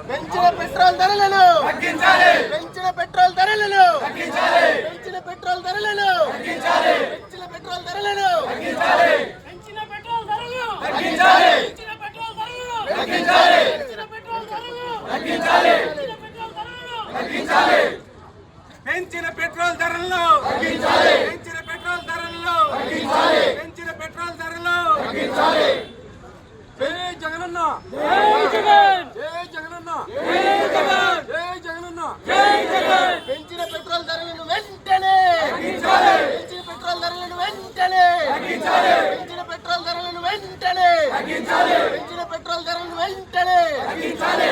పెంచిన పెట్రోల్ ధరలను పెంచిన పెట్రోల్ ధరలను పెంచిన పెట్రోల్ ధరలను పెంచిన పెట్రోల్ ధరలను పెంచిన పెట్రోల్ ధరలు పెంచిన పెట్రోల్ ధరలు పెంచిన పెట్రోల్ ధరలు పెంచిన పెట్రోల్ ధరలను పెంచిన పెట్రోల్ ధరలను పెంచిన పెట్రోల్ ధరలు జై జగనన్న జై జగన్ జై జగనన్న జై జగన్ జై జగనన్న జై జగన్ పెంచిన పెట్రోల్ ధరలను వెంటనే తగ్గించాలి పెంచిన పెట్రోల్ ధరలను వెంటనే తగ్గించాలి పెంచిన పెట్రోల్ ధరలను వెంటనే తగ్గించాలి పెంచిన పెట్రోల్ ధరలను వెంటనే తగ్గించాలి